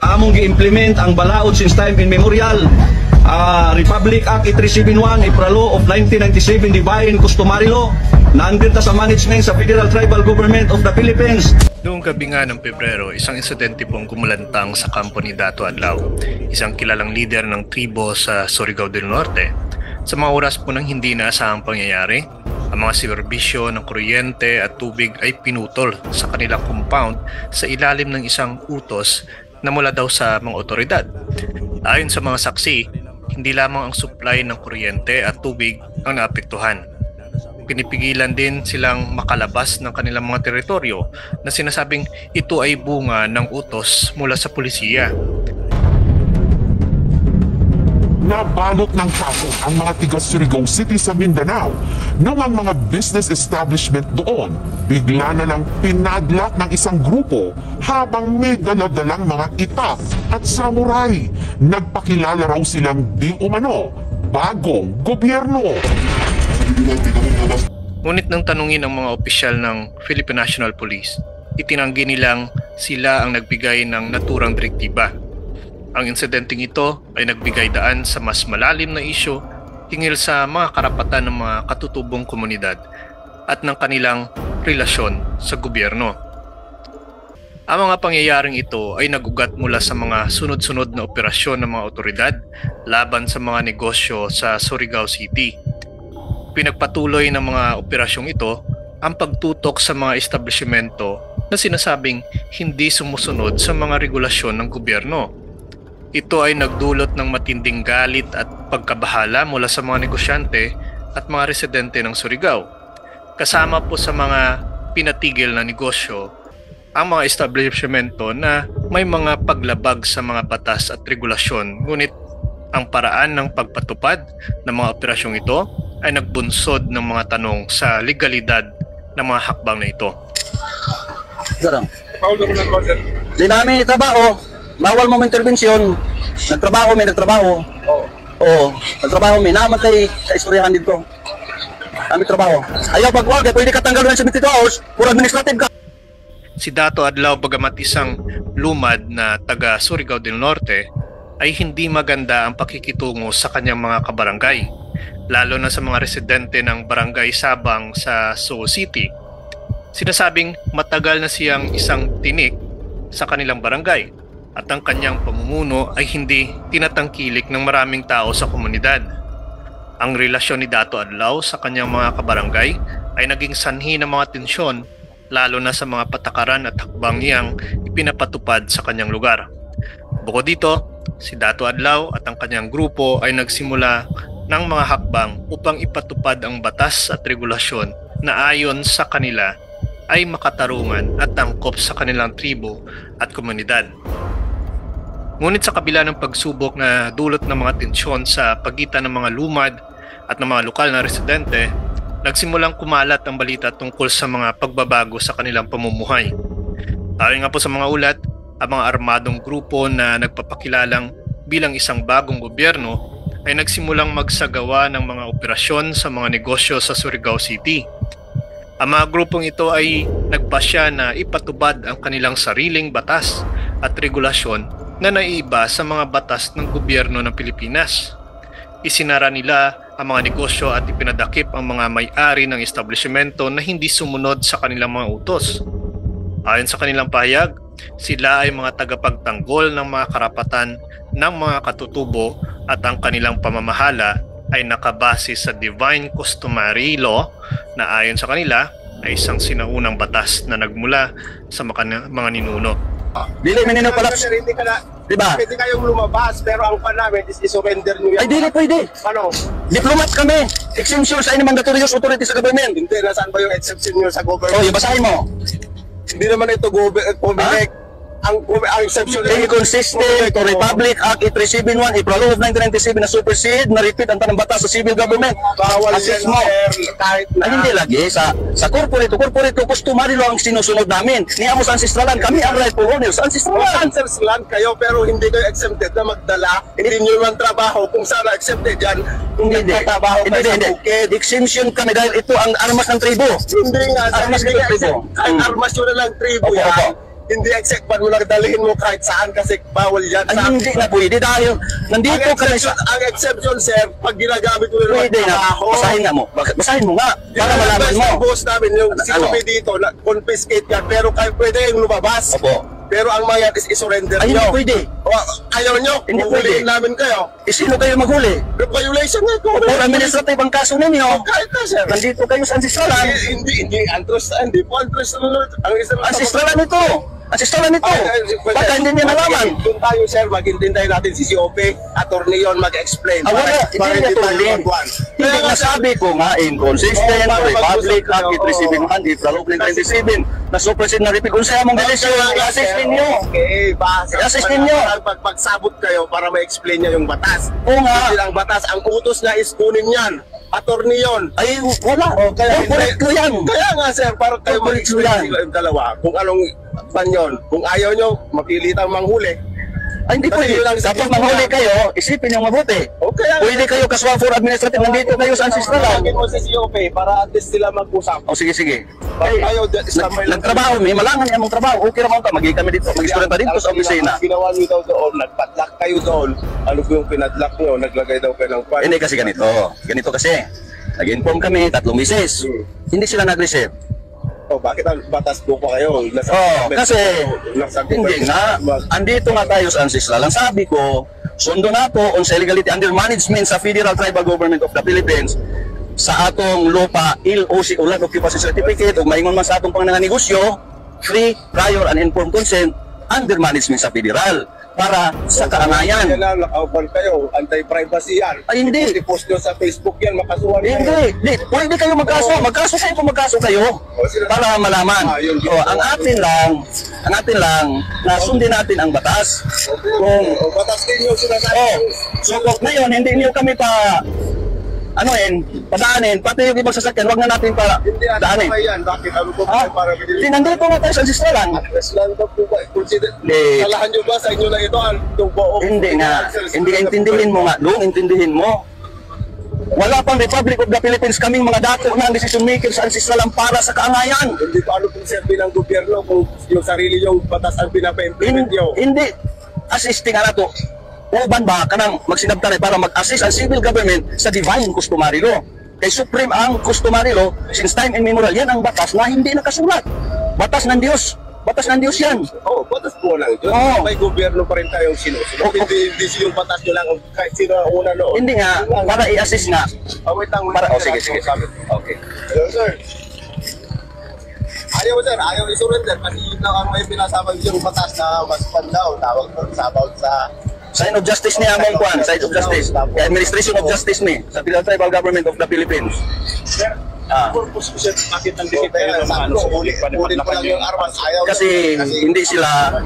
Among gi-implement ang balaod since time immemorial. Republic Act 8371, April Law of 1997, Divine Customary Law, na andin sa management sa Federal Tribal Government of the Philippines. Noong gabi nga ng Pebrero, isang insidente pong kumulantang sa kampo ni Dato Adlaw, isang kilalang lider ng tribo sa Surigao del Norte. Sa mga oras po ng hindi naasahang pangyayari, ang mga serbisyo ng kuryente at tubig ay pinutol sa kanilang compound sa ilalim ng isang utos na mula daw sa mga otoridad. Ayon sa mga saksi, hindi lamang ang supply ng kuryente at tubig ang naapektuhan. Pinipigilan din silang makalabas ng kanilang mga teritoryo na sinasabing ito ay bunga ng utos mula sa pulisya. Nabalot ng kaso ang mga tiga Surigao City sa Mindanao nang ang mga business establishment doon bigla na lang pinadlock ng isang grupo habang may daladalang mga itak at samurai. Nagpakilala raw silang di umano bagong gobyerno. Ngunit nang tanungin ang mga opisyal ng Philippine National Police, itinanggi nilang sila ang nagbigay ng naturang direktiba. Ang insidenteng ito ay nagbigay daan sa mas malalim na isyu hinggil sa mga karapatan ng mga katutubong komunidad at ng kanilang relasyon sa gobyerno. Ang mga pangyayaring ito ay nagugat mula sa mga sunod-sunod na operasyon ng mga otoridad laban sa mga negosyo sa Surigao City. Pinagpatuloy ng mga operasyong ito ang pagtutok sa mga establishmento na sinasabing hindi sumusunod sa mga regulasyon ng gobyerno. Ito ay nagdulot ng matinding galit at pagkabahala mula sa mga negosyante at mga residente ng Surigao. Kasama po sa mga pinatigil na negosyo ang mga establishmento na may mga paglabag sa mga batas at regulasyon. Ngunit ang paraan ng pagpatupad ng mga operasyong ito ay nagbunsod ng mga tanong sa legalidad ng mga hakbang na ito. Di namin trabaho. Bawal mo intervensyon. Nagtrabaho, may nagtrabaho. Oo, nagtrabaho, may namatay sa istoryahan dito. Kami trabaho. Ayaw pagwag, pwede ka tanggal ng 72 hours, puro administrative ka. Si Dato Adlaw, bagamat isang lumad na taga Surigao del Norte, ay hindi maganda ang pakikitungo sa kanyang mga kabarangay, lalo na sa mga residente ng Barangay Sabang sa Suo City. Sinasabing matagal na siyang isang tinik sa kanilang barangay at ang kanyang pamumuno ay hindi tinatangkilik ng maraming tao sa komunidad. Ang relasyon ni Dato Adlaw sa kanyang mga kabarangay ay naging sanhi ng mga tensyon, lalo na sa mga patakaran at hakbang niyang ipinapatupad sa kanyang lugar. Bukod dito, si Dato Adlaw at ang kanyang grupo ay nagsimula ng mga hakbang upang ipatupad ang batas at regulasyon na ayon sa kanila ay makatarungan at angkop sa kanilang tribo at komunidad. Ngunit sa kabila ng pagsubok na dulot ng mga tensyon sa pagitan ng mga lumad at ng mga lokal na residente, nagsimulang kumalat ang balita tungkol sa mga pagbabago sa kanilang pamumuhay. Ayon nga po sa mga ulat, ang mga armadong grupo na nagpapakilalang bilang isang bagong gobyerno ay nagsimulang magsagawa ng mga operasyon sa mga negosyo sa Surigao City. Ang mga grupong ito ay nagpasya na ipatubad ang kanilang sariling batas at regulasyon na naiiba sa mga batas ng gobyerno ng Pilipinas. Isinara nila ang mga negosyo at ipinadakip ang mga may-ari ng establishmento na hindi sumunod sa kanilang mga utos. Ayon sa kanilang pahayag, sila ay mga tagapagtanggol ng mga karapatan ng mga katutubo at ang kanilang pamamahala ay nakabase sa Divine Customary Law na ayon sa kanila ay isang sinaunang batas na nagmula sa mga ninuno. Dili minino pala. Diba? Pwede kayong lumabas, pero ang pan namin is i-surrender nyo yan. Ay, dili pwede. Ano? Diplomat kami. Exemption sa any mandatory authority sa government. Hindi, nasaan ba yung exception nyo sa government? Oh, basahin mo. Hindi naman ito government. Ang exception Inconsistent to Republic Act 8371, April of 1997 na supersede, na repeat ang tanang batas sa civil government. Bawal Assist yan, mo. kahit na. Ay, hindi lagi. Sa corporate customary law ang sinusunod namin. Niya mo sa ancestralan, kami ang rightful owners sa ancestralan. Ancestors land kayo, pero hindi kayo exempted na magdala. Hindi nyo man trabaho kung sana exempted yan. Kung nagtatrabaho kayo sa bukid. Exemption kami dahil ito ang armas ng tribo. Hindi nga, Armas hindi ng nga tribo. ang armas yun na lang tribo yan. hindi except mo lang dalhin mo kahit saan kasi bawal yan. Ay, hindi na pwede dahil nandito kami sa... Ang exception, sir, pag ginagamit mo yung Pwede na, basahin nga mo. Basahin mo nga, para malaman mo. Ang boss namin, yung si Ano? Kobe dito, confiscate yan, pero kayo pwede yung lumabas. Opo. Pero ang mga is isurrender Ay, nyo. hindi pwede. O, ayaw nyo, Hindi huhulihin pwede. namin kayo. Sino kayo maghuli? Violation nga ito. For administrative ang kaso ninyo. Kahit na, sir. Nandito kayo sa ancestralan. Hindi po ang Ancestralan ito. Ancestralan ito. Baka hindi niya nalaman. Doon tayo, sir, maghintay natin si COP, attorney yon mag-explain. Ah, wala, hindi niya tuloy. Hindi nga sabi ko nga, inconsistent, Republic Act 371, April 1997, na suppressed na repeat. Kung sa'yo mong desisyon, i-assist ninyo. Okay, basta. I-assist ninyo. Pagsabot kayo para ma-explain niya yung batas. Oo nga. Hindi lang batas, ang utos niya is kunin yan. Attorney yon. Ay, wala. Correct ko yan. Kaya nga, sir, para kayo Corporate ko mag-explain yan. yung dalawa. Kung anong pan yun. Kung ayaw nyo, mapilitang manghuli. Ay, hindi pwede. Kapag manghuli kayo, isipin yung mabuti. Okay, Pwede kayo kaswa for administrative. Nandito kayo sa ancestralan. Tawagin mo si COP para at least sila mag-usap. O sige, sige. Pag Ay, ayaw, standby lang. nagtrabaho, may malangan niya mong trabaho. Okay naman ka, magiging kami dito. Mag-istorya pa dito sa opisina. Ang ginawa nyo daw doon, nagpadlock kayo doon. Ano po yung pinadlock nyo? Naglagay daw kayo ng pan. Hindi kasi ganito. Ganito kasi. Nag-inform kami 3 beses. Hindi sila nag-receive. Oh, bakit ang batas po pa kayo? Kasi hindi nga. Andito nga tayo sa ancestral. Ang sabi ko, sundo na po on sa illegality under management sa Federal Tribal Government of the Philippines sa atong lupa LOC o Land Occupancy Certificate o maingon man sa atong pangnegosyo free, prior, and informed consent under management sa Federal para sa kaangayan. Yan lang, nakaupal kayo. Anti-privacy yan. Ay, hindi. I-post nyo sa Facebook yan, makasuhan kayo. Hindi, pwede kayo magkaso. Magkaso kayo kung magkaso kayo para malaman. Ang atin lang, na sundin natin ang batas. Kung O, batas din nyo sinasabi. so kung ngayon, hindi niyo kami pa padaanin, pati yung ibang sasakyan, wag na natin pa Hindi, ano daanin. ba yan? Bakit? Ano po Ha? para Hindi, nandito nga tayo sa ancestralan. Islam ka po ba? Consider, Hindi. salahan nyo ba sa inyo na ito? Ang buo? Hindi nga, hindi ka intindihin mo nga, Dong, intindihin mo. Wala pang Republic of the Philippines kaming mga dako ng decision maker sa ancestralan para sa kaangayan. Hindi pa ano kung serbi ng gobyerno kung yung sarili yung batas ang pinapa-implement nyo. Hindi, assisting nga na to. Uban ba ka nang magsinabtanay para mag-assist ang civil government sa divine customary law? Kay supreme ang customary law since time immemorial. Yan ang batas na hindi nakasulat. Batas ng Diyos. Batas ng Diyos yan. Oo, batas po lang. Diyos. Oo. May gobyerno pa rin tayong sinusunod. Oo. Hindi yung batas nyo lang kahit sino ang una noon. Hindi nga, para i-assist nga. Wait lang. Para, sige. Okay. Hello, sir. Ayaw, sir. Ayaw i-surrender kasi yun lang ang may pinasabag yung batas na mas pandaw. Tawag ko sabaw sa... Sign of justice ni Among Kwan, sign of justice. Kay Administration of Justice ni sa Federal Tribal Government of the Philippines. Sir, purpose ko siya, bakit ang dikit kayo ng ano, sa ulit pa lang yung armas. Ayaw. Kasi hindi sila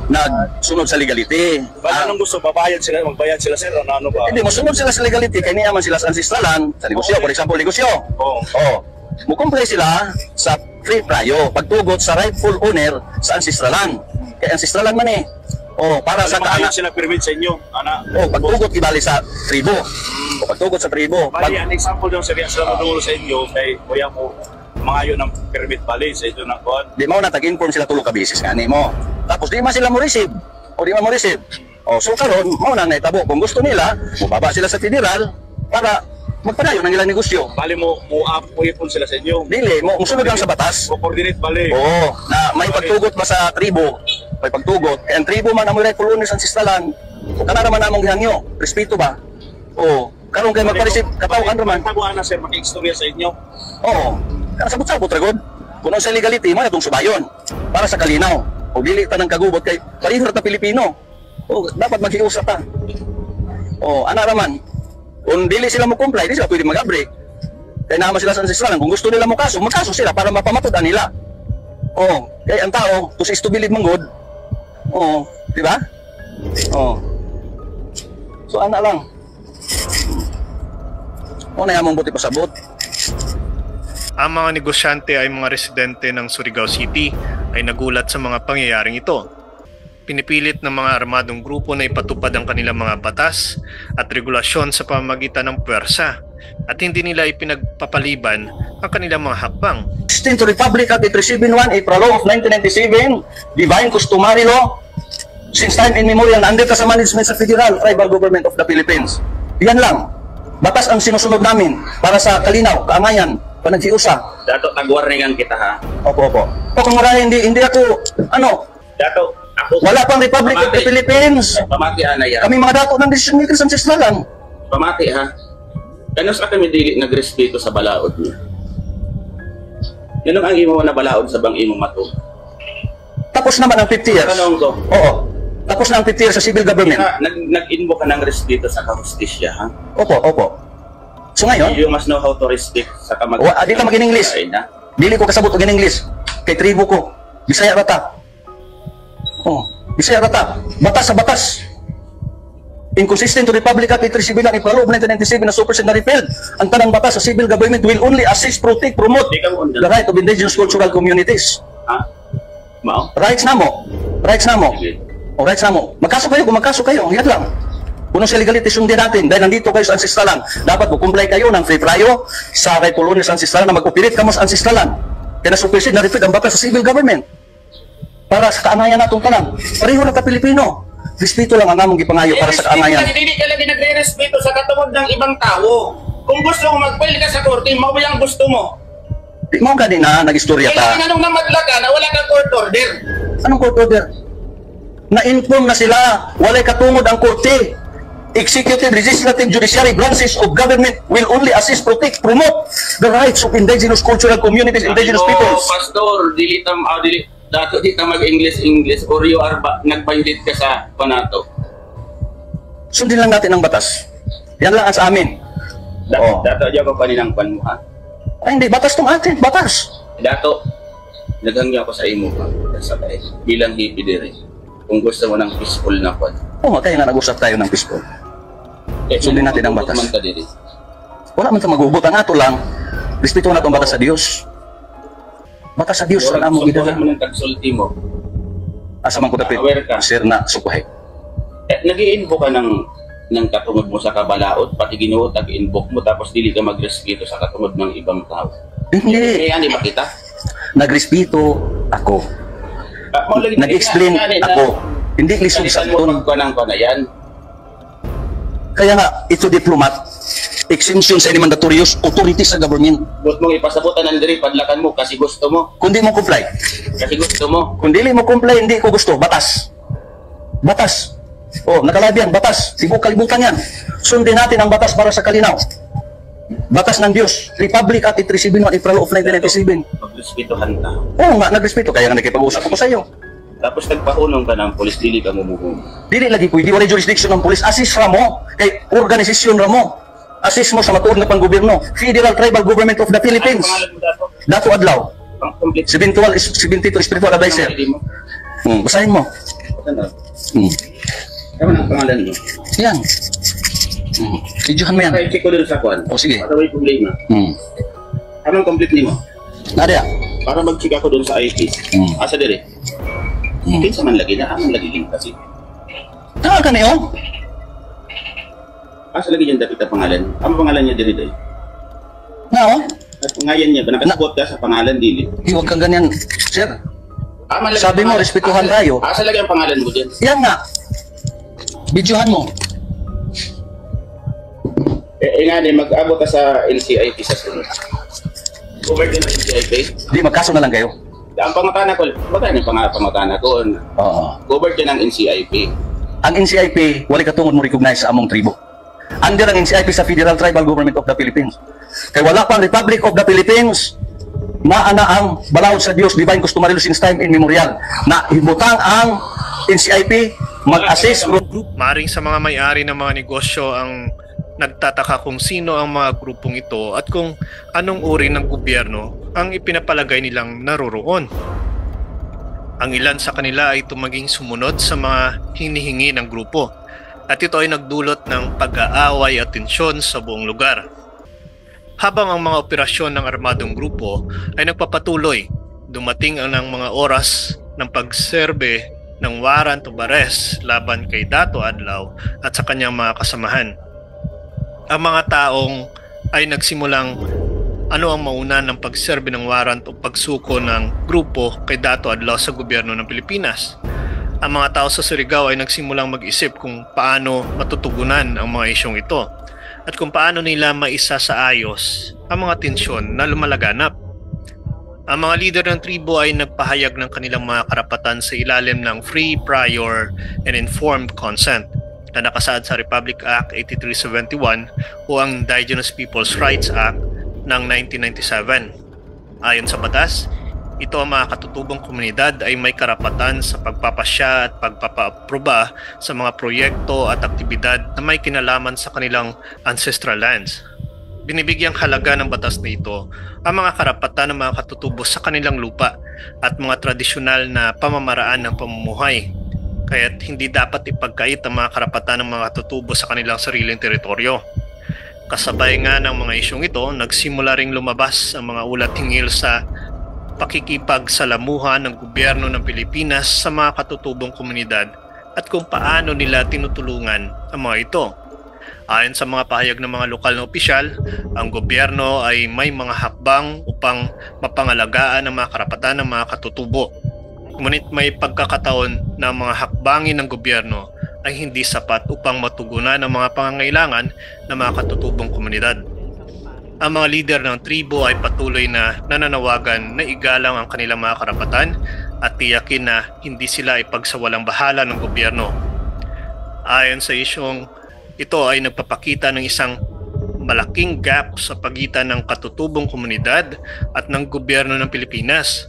nagsunod sa legality. Baka anong gusto, magbayad sila sir, ano ba? Hindi, masunod sila sa legality, kaya niya man sila sa ancestralan, sa negosyo, for example, negosyo. Oo. Mukumpray sila sa free prayo, pagtugot sa rightful owner sa ancestralan. Kaya ancestralan man eh. Para sa kaana. Sila permit sa inyo, ana. Pagtugot ibali sa tribo. Pagtugot sa tribo. Bali, an example yung seriya sila madungulo sa inyo, kay kuya mo, mga yun ng permit bali sa inyo ng kuhan. Di mo na tag-inform sila tulo ka bisis nga mo. Tapos di man sila mo receive. O di man mo receive. So karon mo na naitabo kung gusto nila, mubaba sila sa federal para magpadayon ng ilang negosyo. Bali mo ipon sila sa inyo. Dili mo musunod lang sa batas. Coordinate bali. Na may pagtugot ba sa tribo? May pagtugot. Kaya ang tribo man ang mga colonies ang sistalan. O kana naman namong gihangyo. Respeto ba? Karon kay magpa-receive katawakan raman. Tabuan na sir, maki-istorya sa inyo. Kana sabot-sabot ragod. Kung sa legality mo itong subayon para sa kalinaw. O dili ta ng kagubot kay pareho ta Pilipino. Dapat maghiusap ta. Ana raman. Kung dili sila mo comply, di sila pwede mag-break. Kaya naman sila sa ancestral. Kung gusto nila mo magkaso sila para mapamatudan nila. Kaya ang tao, to is to believe mong God. Di ba? So ana lang. Na yamong buti pasabot. Ang mga negosyante ay mga residente ng Surigao City ay nagulat sa mga pangyayaring ito. Pinipilit ng mga armadong grupo na ipatupad ang kanilang mga batas at regulasyon sa pamamagitan ng puwersa at hindi nila ipinagpapaliban ang kanilang mga hakbang. inconsistent to Republic Act 8371, a law of 1997, divine customary law, since time immemorial, na under sa management sa Federal Tribal Government of the Philippines. Yan lang. Batas ang sinusunod namin para sa kalinaw, kaangayan, panagsiusa. Dato, tag-warningan kita ha. Opo. O kung marami, hindi ako, Dato, ako... wala pang Republic of the Philippines. Pamati, Anaya. Kami mga dato ng decision makers ancestralan. Pamati ha. Kano sa kami dili nagrespeto sa balaod niya? Ganun ang imo na balaod sa bang imo mato. Tapos naman ang 50 years. Tanong ko. Oo. Tapos na ang 50 years sa civil government. Nag-invoke ka ng respeto sa kahustisya ha? Opo. So ngayon, You must know how to respect sa kamag... di ka mag-in-English. Dili ko kasabot og in-English. Kay tribo ko. Bisaya rata. Bisaya rata. Batas sa batas. Inconsistent to Republic Act 8371 in Law of 1997 na supersede na repealed. Ang tanang batas sa civil government will only assist, protect, promote the right of indigenous cultural communities. Ha? Mao? Rights na mo. O rights na mo. Magkaso kayo. Yan lang. Kung sa legality sundin natin, dahil nandito kayo sa ancestralan, dapat mag-comply kayo ng free prayo sa kay Polonia sa ancestralan na mag-operate kamo sa ancestralan. Kaya na-supersede na repealed ang batas sa civil government. Para sa kaangayan natong tanan. Pareho na ka-Pilipino. Respeto lang ang among gipangayo para sa kaangayan. Hindi ka lagi nagre-respeto sa katungod ng ibang tao. Kung gusto mo mag-file ka sa korte, mao ba yung gusto mo? Di mo gani na nag-istorya ta. Kailangan nung namadla ka na wala kang court order. Anong court order? Na-inform na sila, walay katungod ang korte. Executive, legislative, judiciary branches of government will only assist, protect, promote the rights of indigenous cultural communities, indigenous peoples. Pastor, dili dato di ka mag-English or you are nag-violate ka sa panato. Sundin lang natin ang batas. Yan lang ang sa amin. Dato, diyan ko paninang pan mo ha? Ay hindi, batas tong atin, batas. Dato, naghangya ko sa imo ka bilang hippie dire. Kung gusto mo ng peaceful na pod. Oo, kaya nga nag-usap tayo ng peaceful. Sundin natin ang batas. Wala man sa mag-ubot. Ang ato lang, respeto na itong batas sa Diyos. Batas sa Diyos ang among gidala. Mo ng tagsulti mo. Asa man ko dapit, sir na sukuhay. Nag-i-invoke ka ng katungod mo sa kabalaod, pati Ginoo tag-invoke mo, tapos dili ka magrespeto sa katungod ng ibang tao. Hindi. Kaya ba kita? Nagrespeto ako. Nag-explain ako. Hindi lisod sa ton. Kaya nga, ito diplomat, exemption sa any mandatorious authority sa government. But mong ipasabutan ng diri, padlakan mo kasi gusto mo. Kung di mo comply. Kasi gusto mo. Kung di mo comply, hindi ko gusto. Batas. Batas. Nakalabi yan. Batas. Sigo kalibutan yan. Sundin natin ang batas para sa kalinaw. Batas ng Diyos. Republic Act 8371, Law of 1997. Magrespetuhan ka. Oo nga, nagrespeto. Kaya nga nakipag-usap ako sa iyo. Tapos nagpahunong ka ng polis, dili ka mumuhong. Dili lagi pwede. Wala jurisdiction ng polis. Assist ra mo. Kay organisasyon ra mo. Assist mo sa matuod na panggobyerno. Federal Tribal Government of the Philippines. Ano pangalan mo dato? Dato Adlaw. Ang complete. 72 Spiritual Advisor. Basahin mo. Ano ang pangalan mo? Yan. Videohan mo yan. Check ko dun sa kwan. Sige. Para may problema. Anong complete nimo? Nadia. Para mag-check ako dun sa IP. Asa dire? Kinsa man lagi na, amang lagi link kasi. Ka niyo? Asa lagi yung dapat ang pangalan? Ang pangalan niya diri day. Nao? At ngayon niya, ba nakasabot ka sa pangalan dili? Huwag kang ganyan, sir. Sabi mo, respetuhan tayo. Asa lagi ang pangalan mo dyan? Yan nga. Videohan mo. Nga din, mag-abot ka sa NCIP sa sunod. Covered din ang NCIP? Di, magkaso na lang kayo. Ang pangutana ko, baga yung pangutana ko, Oo. covered din ang NCIP. Ang NCIP, wala katungod mo recognize sa among tribo. Under ang NCIP sa Federal Tribal Government of the Philippines. Kaya wala pang Republic of the Philippines na ang balaod sa Diyos, divine customary law since time immemorial, na hibutang ang NCIP mag-assist. Maring sa mga may-ari ng mga negosyo ang nagtataka kung sino ang mga grupong ito at kung anong uri ng gobyerno ang ipinapalagay nilang naroroon. Ang ilan sa kanila ay tumaging sumunod sa mga hinihingi ng grupo at ito ay nagdulot ng pag-aaway at tensyon sa buong lugar. Habang ang mga operasyon ng armadong grupo ay nagpapatuloy, dumating ang mga oras ng pagserbe ng warrant of arrest laban kay Dato Adlaw at sa kanyang mga kasamahan. Ang mga taong ay nagsimulang Ano ang mauna ng pagserbe ng warrant o pagsuko ng grupo kay Dato Adlaw sa gobyerno ng Pilipinas? Ang mga tao sa Surigao ay nagsimulang mag-isip kung paano matutugunan ang mga isyong ito at kung paano nila maisa sa ayos ang mga tensyon na lumalaganap. Ang mga leader ng tribo ay nagpahayag ng kanilang mga karapatan sa ilalim ng Free, Prior, and Informed Consent na nakasaad sa Republic Act 8371 o ang Indigenous Peoples' Rights Act ng 1997. Ayon sa batas, ito ang mga katutubong komunidad ay may karapatan sa pagpapasya at pagpapaaproba sa mga proyekto at aktibidad na may kinalaman sa kanilang ancestral lands. Binibigyang halaga ng batas na ito ang mga karapatan ng mga katutubo sa kanilang lupa at mga tradisyonal na pamamaraan ng pamumuhay. Kaya't hindi dapat ipagkait ang mga karapatan ng mga katutubo sa kanilang sariling teritoryo. Kasabay nga ng mga isyong ito, nagsimula ring lumabas ang mga ulat hinggil sa pakikipagsalamuhan ng gobyerno ng Pilipinas sa mga katutubong komunidad at kung paano nila tinutulungan ang mga ito. Ayon sa mga pahayag ng mga lokal na opisyal, ang gobyerno ay may mga hakbang upang mapangalagaan ang mga karapatan ng mga katutubo. Ngunit may pagkakataon na ang mga hakbangin ng gobyerno ay hindi sapat upang matugunan ang mga pangangailangan ng mga katutubong komunidad. Ang mga lider ng tribo ay patuloy na nananawagan na igalang ang kanilang mga karapatan at tiyakin na hindi sila ipagsawalang bahala ng gobyerno. Ayon sa isyong ito ay nagpapakita ng isang malaking gap sa pagitan ng katutubong komunidad at ng gobyerno ng Pilipinas.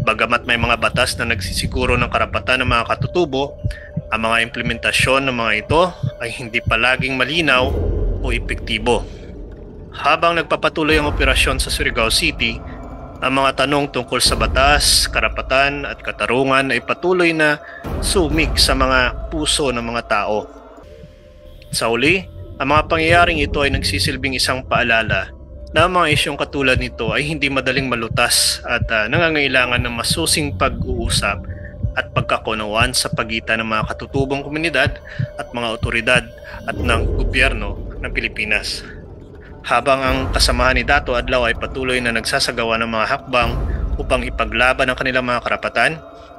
Bagamat may mga batas na nagsisiguro ng karapatan ng mga katutubo, ang mga implementasyon ng mga ito ay hindi palaging malinaw o epektibo. Habang nagpapatuloy ang operasyon sa Surigao City, ang mga tanong tungkol sa batas, karapatan at katarungan ay patuloy na sumig sa mga puso ng mga tao. Sa uli, ang mga pangyayaring ito ay nagsisilbing isang paalala na ang mga isyong katulad nito ay hindi madaling malutas at nangangailangan ng masusing pag-uusap at pagkakunawaan sa pagitan ng mga katutubong komunidad at mga otoridad at ng gobyerno ng Pilipinas. Habang ang kasamahan ni Dato Adlaw ay patuloy na nagsasagawa ng mga hakbang upang ipaglaban ang kanilang mga karapatan,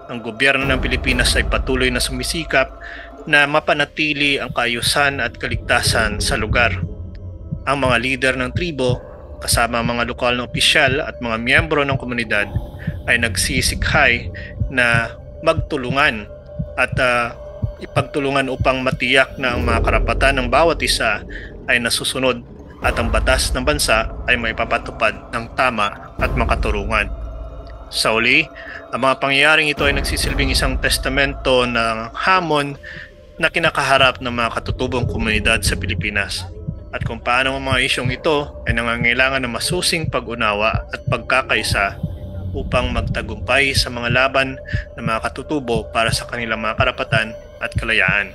ang gobyerno ng Pilipinas ay patuloy na sumisikap na mapanatili ang kaayusan at kaligtasan sa lugar. Ang mga lider ng tribo, kasama ang mga lokal na opisyal at mga miyembro ng komunidad ay nagsisikhay na magtulungan at ipagtulungan upang matiyak na ang mga karapatan ng bawat isa ay nasusunod at ang batas ng bansa ay maipapatupad ng tama at makaturungan. Sa uli, ang mga pangyayaring ito ay nagsisilbing isang testamento ng hamon na kinakaharap ng mga katutubong komunidad sa Pilipinas at kung paano ang mga isyong ito ay nangangailangan ng masusing pag-unawa at pagkakaisa upang magtagumpay sa mga laban ng mga katutubo para sa kanilang mga karapatan at kalayaan.